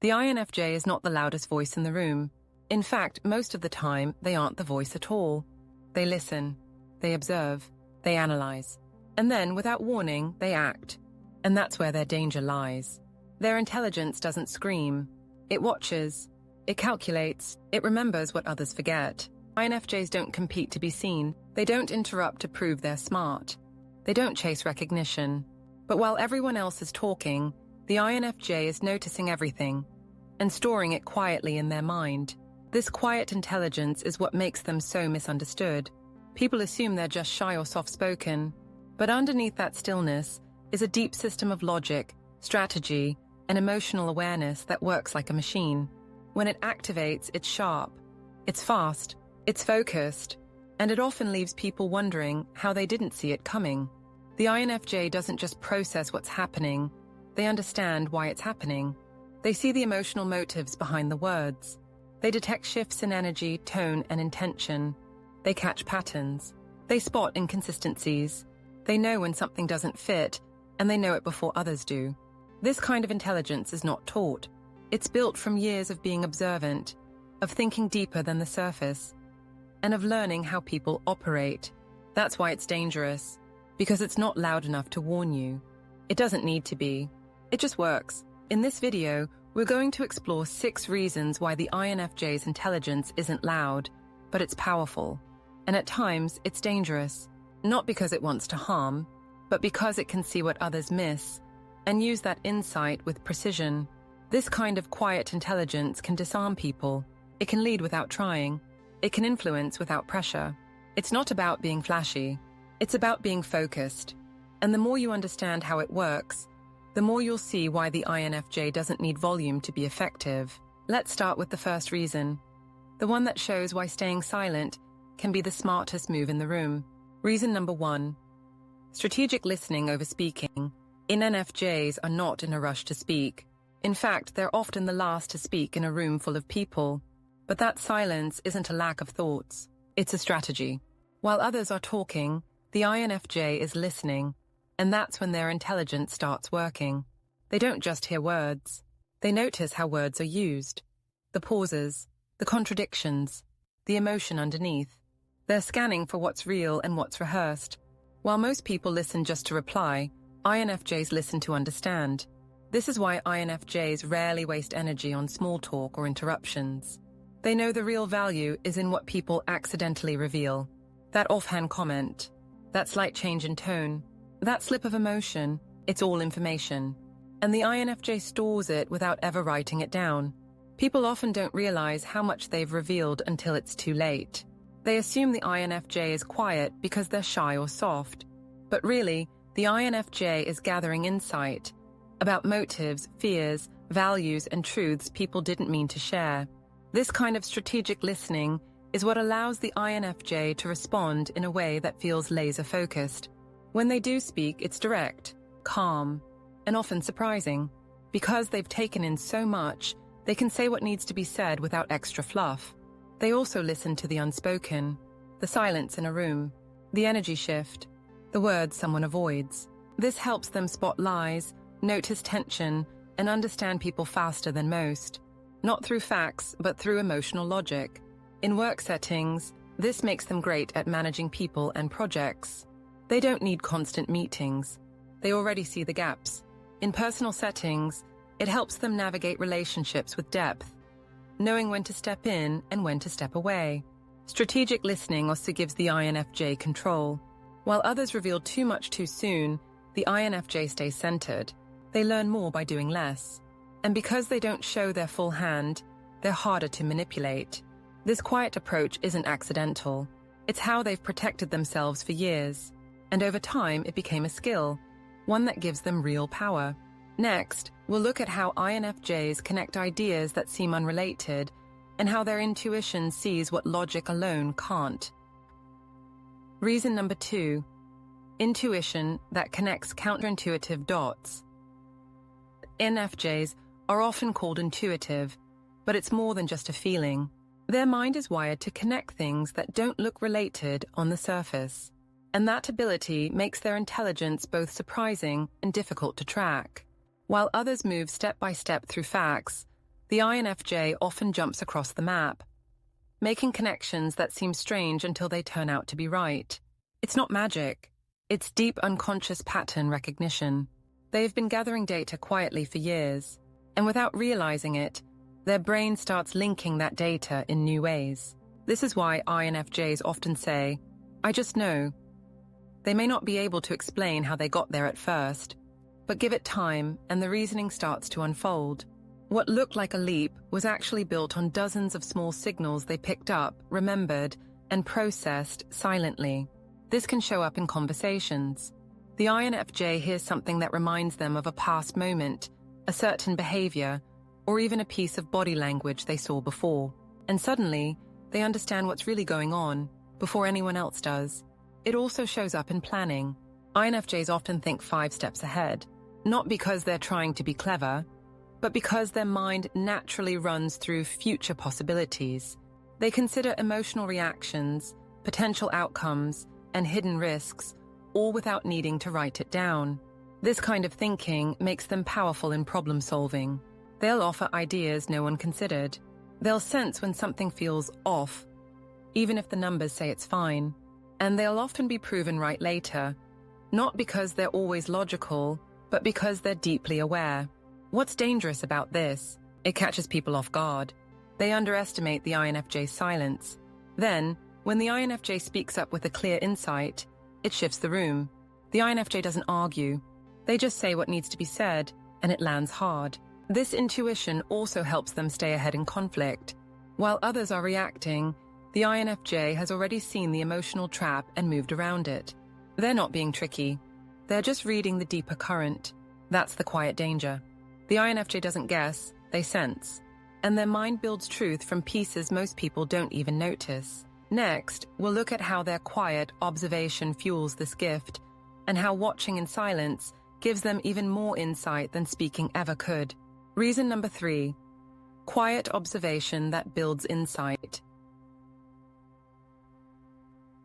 The INFJ is not the loudest voice in the room. In fact, most of the time, they aren't the voice at all. They listen, they observe, they analyze. And then, without warning, they act. And that's where their danger lies. Their intelligence doesn't scream. It watches, it calculates, it remembers what others forget. INFJs don't compete to be seen. They don't interrupt to prove they're smart. They don't chase recognition. But while everyone else is talking, the INFJ is noticing everything and storing it quietly in their mind. This quiet intelligence is what makes them so misunderstood. People assume they're just shy or soft-spoken, but underneath that stillness is a deep system of logic, strategy, and emotional awareness that works like a machine. When it activates, it's sharp, it's fast, it's focused, and it often leaves people wondering how they didn't see it coming. The INFJ doesn't just process what's happening, they understand why it's happening. They see the emotional motives behind the words. They detect shifts in energy, tone, and intention. They catch patterns. They spot inconsistencies. They know when something doesn't fit, and they know it before others do. This kind of intelligence is not taught. It's built from years of being observant, of thinking deeper than the surface, and of learning how people operate. That's why it's dangerous, because it's not loud enough to warn you. It doesn't need to be. It just works. In this video, we're going to explore 6 reasons why the INFJ's intelligence isn't loud, but it's powerful. And at times, it's dangerous. Not because it wants to harm, but because it can see what others miss and use that insight with precision. This kind of quiet intelligence can disarm people. It can lead without trying. It can influence without pressure. It's not about being flashy. It's about being focused. And the more you understand how it works, the more you'll see why the INFJ doesn't need volume to be effective. Let's start with the first reason. The one that shows why staying silent can be the smartest move in the room. Reason number 1. Strategic listening over speaking. INFJs are not in a rush to speak. In fact, they're often the last to speak in a room full of people. But that silence isn't a lack of thoughts. It's a strategy. While others are talking, the INFJ is listening. And that's when their intelligence starts working. They don't just hear words. They notice how words are used. The pauses, the contradictions, the emotion underneath. They're scanning for what's real and what's rehearsed. While most people listen just to reply, INFJs listen to understand. This is why INFJs rarely waste energy on small talk or interruptions. They know the real value is in what people accidentally reveal. That offhand comment, that slight change in tone, that slip of emotion, it's all information. And the INFJ stores it without ever writing it down. People often don't realize how much they've revealed until it's too late. They assume the INFJ is quiet because they're shy or soft. But really, the INFJ is gathering insight about motives, fears, values, and truths people didn't mean to share. This kind of strategic listening is what allows the INFJ to respond in a way that feels laser-focused. When they do speak, it's direct, calm, and often surprising. Because they've taken in so much, they can say what needs to be said without extra fluff. They also listen to the unspoken, the silence in a room, the energy shift, the words someone avoids. This helps them spot lies, notice tension, and understand people faster than most. Not through facts, but through emotional logic. In work settings, this makes them great at managing people and projects. They don't need constant meetings. They already see the gaps. In personal settings, it helps them navigate relationships with depth, knowing when to step in and when to step away. Strategic listening also gives the INFJ control. While others reveal too much too soon, the INFJ stays centered. They learn more by doing less. And because they don't show their full hand, they're harder to manipulate. This quiet approach isn't accidental. It's how they've protected themselves for years. And over time, it became a skill, one that gives them real power. Next, we'll look at how INFJs connect ideas that seem unrelated and how their intuition sees what logic alone can't. Reason number 2, intuition that connects counterintuitive dots. INFJs are often called intuitive, but it's more than just a feeling. Their mind is wired to connect things that don't look related on the surface. And that ability makes their intelligence both surprising and difficult to track. While others move step by step through facts, The INFJ often jumps across the map, making connections that seem strange until they turn out to be right. It's not magic. It's deep unconscious pattern recognition. They've been gathering data quietly for years, and without realizing it, their brain starts linking that data in new ways. This is why INFJs often say, "I just know." They may not be able to explain how they got there at first, but give it time and the reasoning starts to unfold. What looked like a leap was actually built on dozens of small signals they picked up, remembered, and processed silently. This can show up in conversations. The INFJ hears something that reminds them of a past moment, a certain behavior, or even a piece of body language they saw before. And suddenly, they understand what's really going on before anyone else does. It also shows up in planning. INFJs often think 5 steps ahead, not because they're trying to be clever, but because their mind naturally runs through future possibilities. They consider emotional reactions, potential outcomes, and hidden risks, all without needing to write it down. This kind of thinking makes them powerful in problem solving. They'll offer ideas no one considered. They'll sense when something feels off, even if the numbers say it's fine. And they'll often be proven right later, not because they're always logical, but because they're deeply aware. What's dangerous about this? It catches people off guard. They underestimate the INFJ's silence. Then, when the INFJ speaks up with a clear insight, it shifts the room. The INFJ doesn't argue. They just say what needs to be said, and it lands hard. This intuition also helps them stay ahead in conflict. While others are reacting, the INFJ has already seen the emotional trap and moved around it. They're not being tricky. They're just reading the deeper current. That's the quiet danger. The INFJ doesn't guess, they sense. And their mind builds truth from pieces most people don't even notice. Next, we'll look at how their quiet observation fuels this gift, and how watching in silence gives them even more insight than speaking ever could. Reason number 3. Quiet observation that builds insight.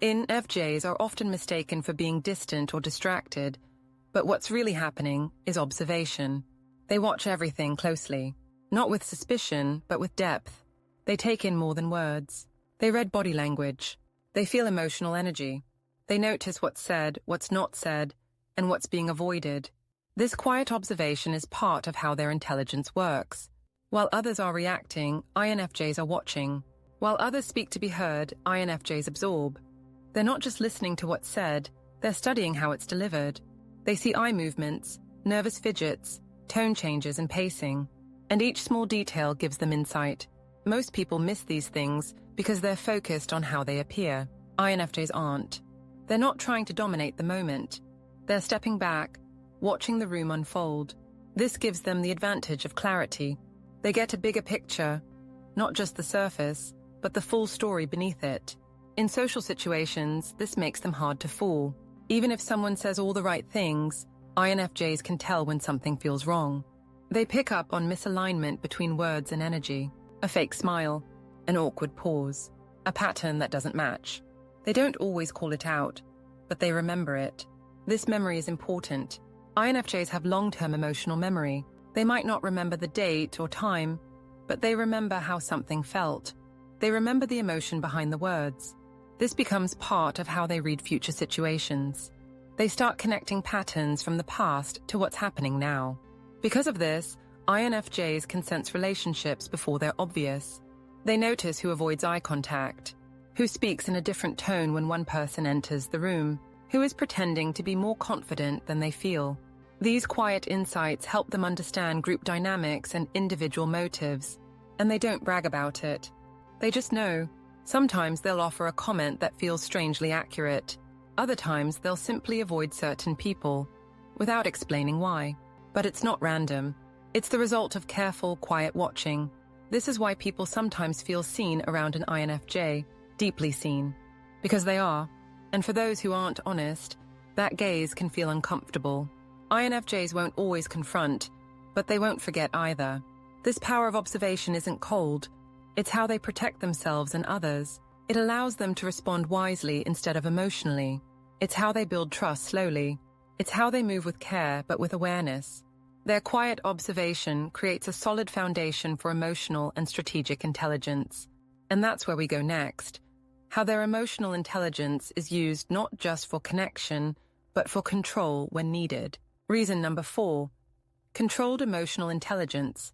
INFJs are often mistaken for being distant or distracted, but what's really happening is observation. They watch everything closely, not with suspicion, but with depth. They take in more than words. They read body language. They feel emotional energy. They notice what's said, what's not said, and what's being avoided. This quiet observation is part of how their intelligence works. While others are reacting, INFJs are watching. While others speak to be heard, INFJs absorb. They're not just listening to what's said, they're studying how it's delivered. They see eye movements, nervous fidgets, tone changes and pacing, and each small detail gives them insight. Most people miss these things because they're focused on how they appear. INFJs aren't. They're not trying to dominate the moment. They're stepping back, watching the room unfold. This gives them the advantage of clarity. They get a bigger picture, not just the surface, but the full story beneath it. In social situations, this makes them hard to fool. Even if someone says all the right things, INFJs can tell when something feels wrong. They pick up on misalignment between words and energy, a fake smile, an awkward pause, a pattern that doesn't match. They don't always call it out, but they remember it. This memory is important. INFJs have long-term emotional memory. They might not remember the date or time, but they remember how something felt. They remember the emotion behind the words. This becomes part of how they read future situations. They start connecting patterns from the past to what's happening now. Because of this, INFJs can sense relationships before they're obvious. They notice who avoids eye contact, who speaks in a different tone when one person enters the room, who is pretending to be more confident than they feel. These quiet insights help them understand group dynamics and individual motives, and they don't brag about it. They just know. Sometimes they'll offer a comment that feels strangely accurate. Other times they'll simply avoid certain people, without explaining why. But it's not random. It's the result of careful, quiet watching. This is why people sometimes feel seen around an INFJ, deeply seen. Because they are. And for those who aren't honest, that gaze can feel uncomfortable. INFJs won't always confront, but they won't forget either. This power of observation isn't cold. It's how they protect themselves and others. It allows them to respond wisely instead of emotionally. It's how they build trust slowly. It's how they move with care but with awareness. Their quiet observation creates a solid foundation for emotional and strategic intelligence. And that's where we go next. How their emotional intelligence is used not just for connection, but for control when needed. Reason number 4. Controlled emotional intelligence.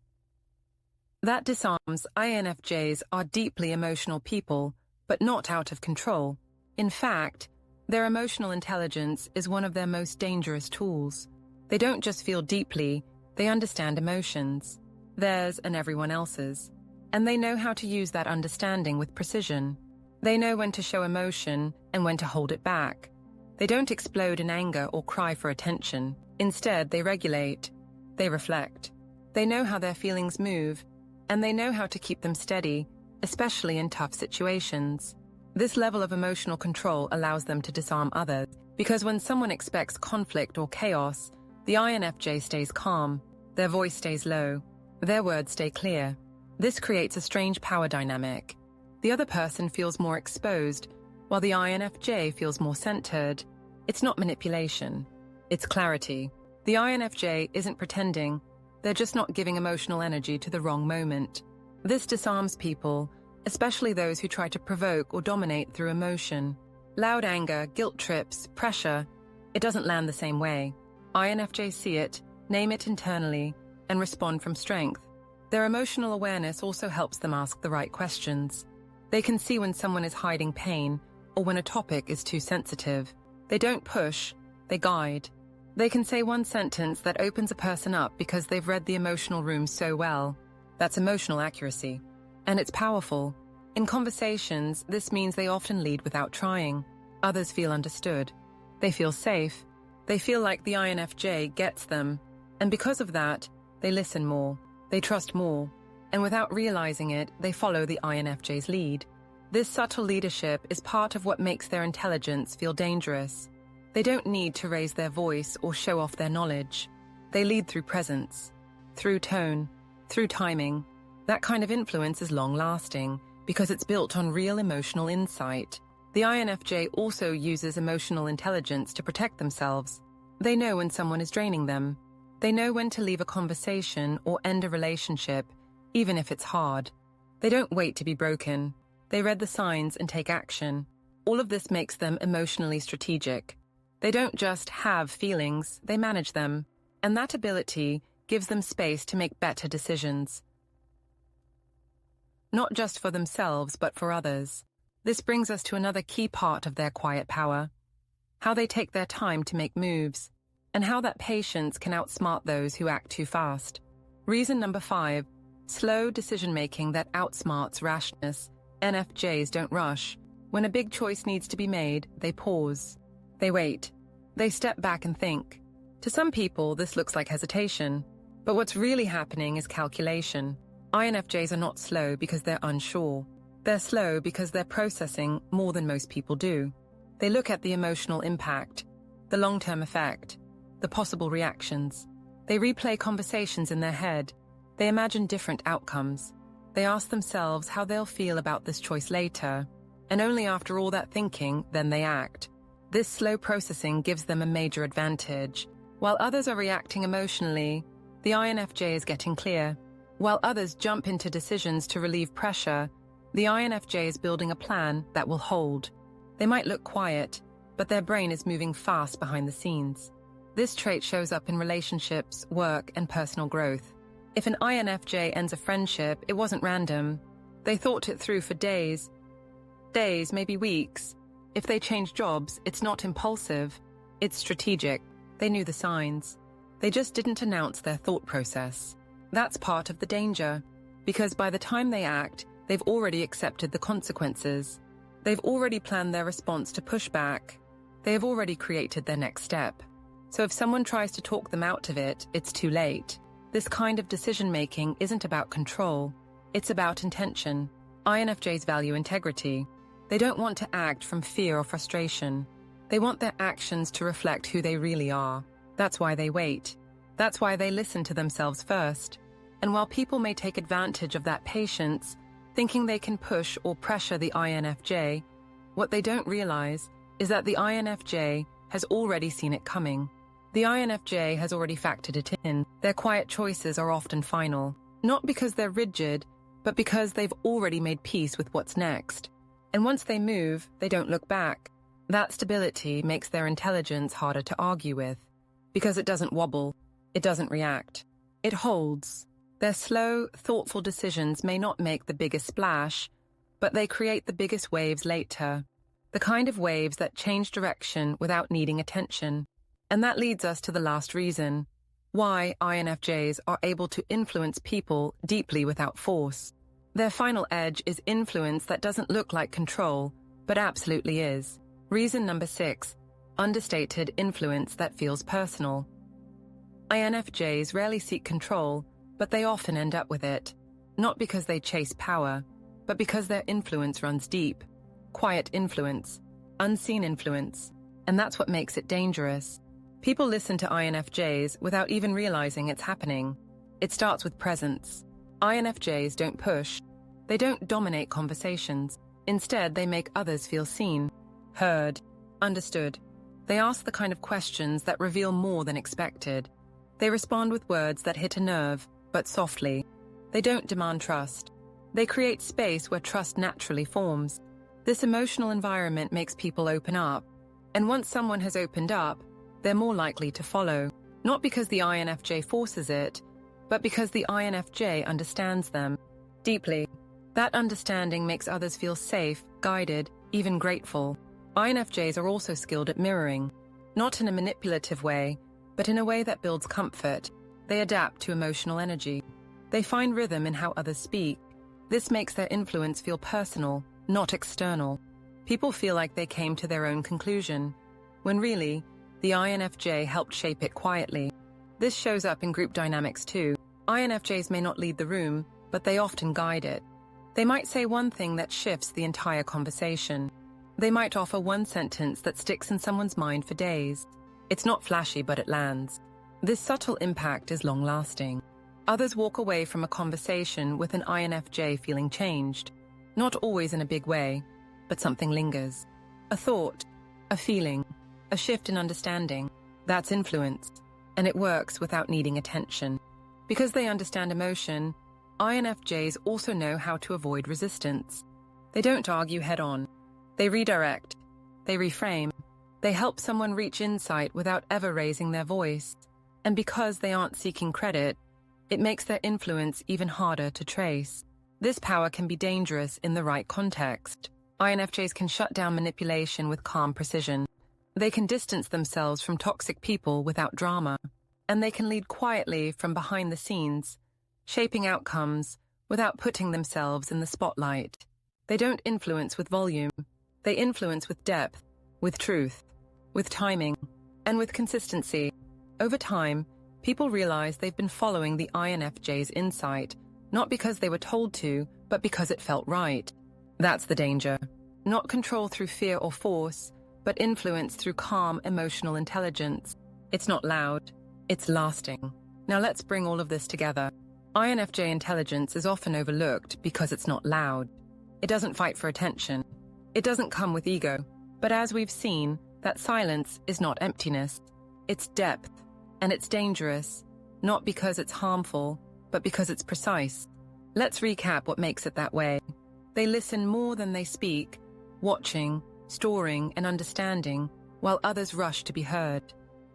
That disarms INFJs are deeply emotional people, but not out of control. In fact, their emotional intelligence is one of their most dangerous tools. They don't just feel deeply, they understand emotions, theirs and everyone else's. And they know how to use that understanding with precision. They know when to show emotion and when to hold it back. They don't explode in anger or cry for attention. Instead, they regulate. They reflect. They know how their feelings move, and they know how to keep them steady, especially in tough situations. This level of emotional control allows them to disarm others, because when someone expects conflict or chaos, the INFJ stays calm, their voice stays low, their words stay clear. This creates a strange power dynamic. The other person feels more exposed, while the INFJ feels more centered. It's not manipulation, it's clarity. The INFJ isn't pretending, they're just not giving emotional energy to the wrong moment. This disarms people, especially those who try to provoke or dominate through emotion. Loud anger, guilt trips, pressure, it doesn't land the same way. INFJs see it, name it internally, and respond from strength. Their emotional awareness also helps them ask the right questions. They can see when someone is hiding pain or when a topic is too sensitive. They don't push, they guide. They can say one sentence that opens a person up because they've read the emotional room so well. That's emotional accuracy. And it's powerful. In conversations, this means they often lead without trying. Others feel understood. They feel safe. They feel like the INFJ gets them. And because of that, they listen more. They trust more. And without realizing it, they follow the INFJ's lead. This subtle leadership is part of what makes their intelligence feel dangerous. They don't need to raise their voice or show off their knowledge. They lead through presence, through tone, through timing. That kind of influence is long-lasting because it's built on real emotional insight. The INFJ also uses emotional intelligence to protect themselves. They know when someone is draining them. They know when to leave a conversation or end a relationship, even if it's hard. They don't wait to be broken. They read the signs and take action. All of this makes them emotionally strategic. They don't just have feelings, they manage them. And that ability gives them space to make better decisions. Not just for themselves, but for others. This brings us to another key part of their quiet power. How they take their time to make moves, and how that patience can outsmart those who act too fast. Reason number 5, slow decision-making that outsmarts rashness. NFJs don't rush. When a big choice needs to be made, they pause. They wait. They step back and think. To some people, this looks like hesitation. But what's really happening is calculation. INFJs are not slow because they're unsure. They're slow because they're processing more than most people do. They look at the emotional impact, the long-term effect, the possible reactions. They replay conversations in their head. They imagine different outcomes. They ask themselves how they'll feel about this choice later. And only after all that thinking, then they act. This slow processing gives them a major advantage. While others are reacting emotionally, the INFJ is getting clear. While others jump into decisions to relieve pressure, the INFJ is building a plan that will hold. They might look quiet, but their brain is moving fast behind the scenes. This trait shows up in relationships, work, and personal growth. If an INFJ ends a friendship, it wasn't random. They thought it through for days, maybe weeks. If they change jobs, it's not impulsive. It's strategic. They knew the signs. They just didn't announce their thought process. That's part of the danger, because by the time they act, they've already accepted the consequences. They've already planned their response to push back. They have already created their next step. So if someone tries to talk them out of it, it's too late. This kind of decision-making isn't about control. It's about intention. INFJs value integrity. They don't want to act from fear or frustration. They want their actions to reflect who they really are. That's why they wait. That's why they listen to themselves first. And while people may take advantage of that patience, thinking they can push or pressure the INFJ, what they don't realize is that the INFJ has already seen it coming. The INFJ has already factored it in. Their quiet choices are often final, not because they're rigid, but because they've already made peace with what's next. And once they move, they don't look back. That stability makes their intelligence harder to argue with, because it doesn't wobble, it doesn't react. It holds. Their slow, thoughtful decisions may not make the biggest splash, but they create the biggest waves later. The kind of waves that change direction without needing attention. And that leads us to the last reason, why INFJs are able to influence people deeply without force. Their final edge is influence that doesn't look like control, but absolutely is. Reason number 6, understated influence that feels personal. INFJs rarely seek control, but they often end up with it. Not because they chase power, but because their influence runs deep. Quiet influence, unseen influence, and that's what makes it dangerous. People listen to INFJs without even realizing it's happening. It starts with presence. INFJs don't push. They don't dominate conversations. Instead, they make others feel seen, heard, understood. They ask the kind of questions that reveal more than expected. They respond with words that hit a nerve, but softly. They don't demand trust. They create space where trust naturally forms. This emotional environment makes people open up. And once someone has opened up, they're more likely to follow. Not because the INFJ forces it, but because the INFJ understands them deeply. That understanding makes others feel safe, guided, even grateful. INFJs are also skilled at mirroring, not in a manipulative way, but in a way that builds comfort. They adapt to emotional energy. They find rhythm in how others speak. This makes their influence feel personal, not external. People feel like they came to their own conclusion, when really, the INFJ helped shape it quietly. This shows up in group dynamics too. INFJs may not lead the room, but they often guide it. They might say one thing that shifts the entire conversation. They might offer one sentence that sticks in someone's mind for days. It's not flashy, but it lands. This subtle impact is long-lasting. Others walk away from a conversation with an INFJ feeling changed. Not always in a big way, but something lingers. A thought, a feeling, a shift in understanding. That's influence, and it works without needing attention. Because they understand emotion, INFJs also know how to avoid resistance. They don't argue head-on. They redirect. They reframe. They help someone reach insight without ever raising their voice. And because they aren't seeking credit, it makes their influence even harder to trace. This power can be dangerous in the right context. INFJs can shut down manipulation with calm precision. They can distance themselves from toxic people without drama. And they can lead quietly from behind the scenes, shaping outcomes without putting themselves in the spotlight. They don't influence with volume. They influence with depth, with truth, with timing, and with consistency. Over time, people realize they've been following the INFJ's insight, not because they were told to, but because it felt right. That's the danger. Not control through fear or force, but influence through calm, emotional intelligence. It's not loud, it's lasting. Now let's bring all of this together. INFJ intelligence is often overlooked because it's not loud. It doesn't fight for attention. It doesn't come with ego. But as we've seen, that silence is not emptiness. It's depth. And it's dangerous, not because it's harmful, but because it's precise. Let's recap what makes it that way. They listen more than they speak, watching, storing, and understanding, while others rush to be heard.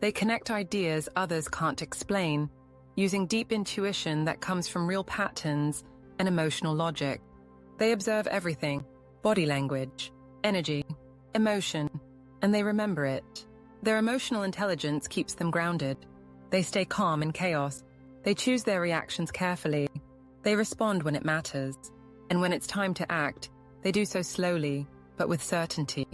They connect ideas others can't explain, using deep intuition that comes from real patterns and emotional logic. They observe everything: body language, energy, emotion, and they remember it. Their emotional intelligence keeps them grounded. They stay calm in chaos. They choose their reactions carefully. They respond when it matters. And when it's time to act, they do so slowly, but with certainty.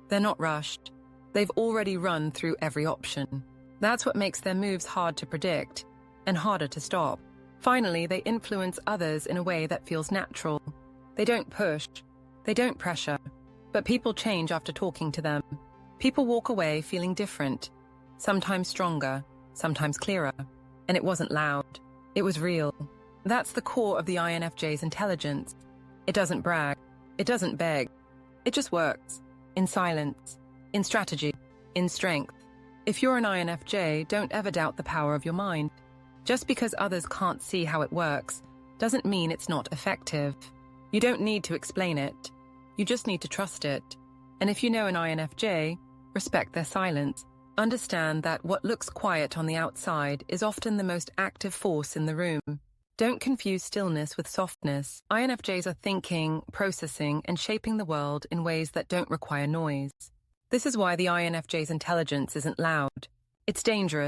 They're not rushed. They've already run through every option. That's what makes their moves hard to predict and harder to stop. Finally, they influence others in a way that feels natural. They don't push. They don't pressure. But people change after talking to them. People walk away feeling different, sometimes stronger, sometimes clearer. And it wasn't loud. It was real. That's the core of the INFJ's intelligence. It doesn't brag. It doesn't beg. It just works. In silence. In strategy. In strength. If you're an INFJ, don't ever doubt the power of your mind. Just because others can't see how it works doesn't mean it's not effective. You don't need to explain it. You just need to trust it. And if you know an INFJ, respect their silence. Understand that what looks quiet on the outside is often the most active force in the room. Don't confuse stillness with softness. INFJs are thinking, processing, and shaping the world in ways that don't require noise. This is why the INFJ's intelligence isn't loud. It's dangerous